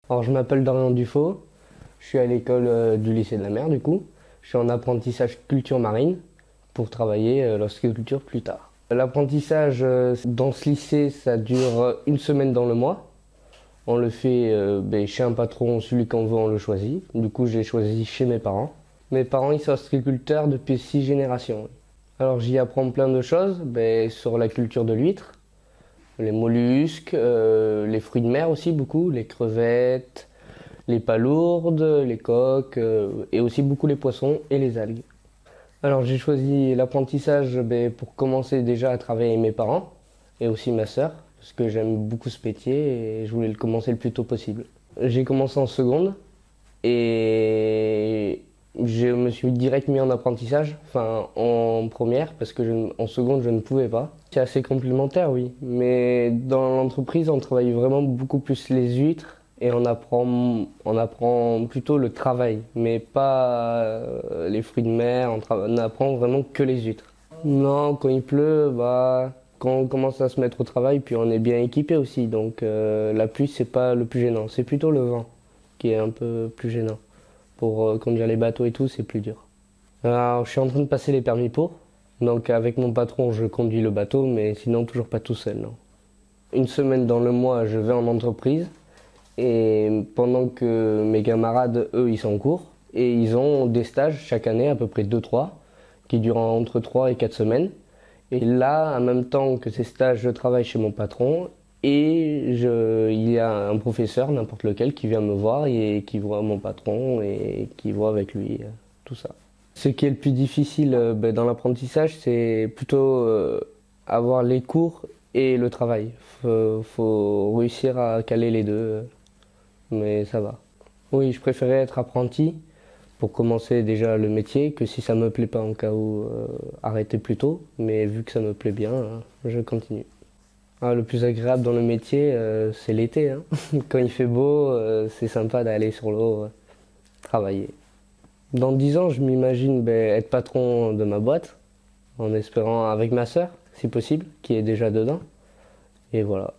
Alors je m'appelle Dorian Dufaux, je suis à l'école du lycée de la mer du coup. Je suis en apprentissage culture marine pour travailler l'hostculture plus tard. L'apprentissage dans ce lycée ça dure une semaine dans le mois. On le fait chez un patron, celui qu'on veut on le choisit. Du coup j'ai choisi chez mes parents. Mes parents ils sont ostréiculteurs depuis 6 générations. Alors j'y apprends plein de choses sur la culture de l'huître, les mollusques, les fruits de mer aussi beaucoup, les crevettes, les palourdes, les coques et aussi beaucoup les poissons et les algues. Alors j'ai choisi l'apprentissage pour commencer déjà à travailler avec mes parents et aussi ma sœur parce que j'aime beaucoup ce métier et je voulais le commencer le plus tôt possible. J'ai commencé en seconde et je me suis direct mis en apprentissage, enfin en première parce que en seconde je ne pouvais pas. C'est assez complémentaire oui, mais dans l'entreprise on travaille vraiment beaucoup plus les huîtres et on apprend plutôt le travail, mais pas les fruits de mer, on apprend vraiment que les huîtres. Non, quand il pleut, quand on commence à se mettre au travail, puis on est bien équipé aussi, donc la pluie c'est pas le plus gênant, c'est plutôt le vent qui est un peu plus gênant. Pour conduire les bateaux et tout, c'est plus dur. Alors, je suis en train de passer les permis pour, donc avec mon patron je conduis le bateau, mais sinon toujours pas tout seul, non. Une semaine dans le mois, je vais en entreprise. Et pendant que mes camarades, eux, ils sont en cours, et ils ont des stages chaque année, à peu près 2-3, qui durent entre 3 et 4 semaines. Et là, en même temps que ces stages, je travaille chez mon patron, et il y a un professeur, n'importe lequel, qui vient me voir et qui voit mon patron et qui voit avec lui tout ça. Ce qui est le plus difficile dans l'apprentissage, c'est plutôt avoir les cours et le travail. Faut réussir à caler les deux mais ça va. Oui, je préférais être apprenti pour commencer déjà le métier que si ça me plaît pas en cas où arrêter plus tôt. Mais vu que ça me plaît bien, je continue. Ah, le plus agréable dans le métier, c'est l'été, hein. Quand il fait beau, c'est sympa d'aller sur l'eau travailler. Dans 10 ans, je m'imagine être patron de ma boîte, en espérant avec ma sœur, si possible, qui est déjà dedans. Et voilà.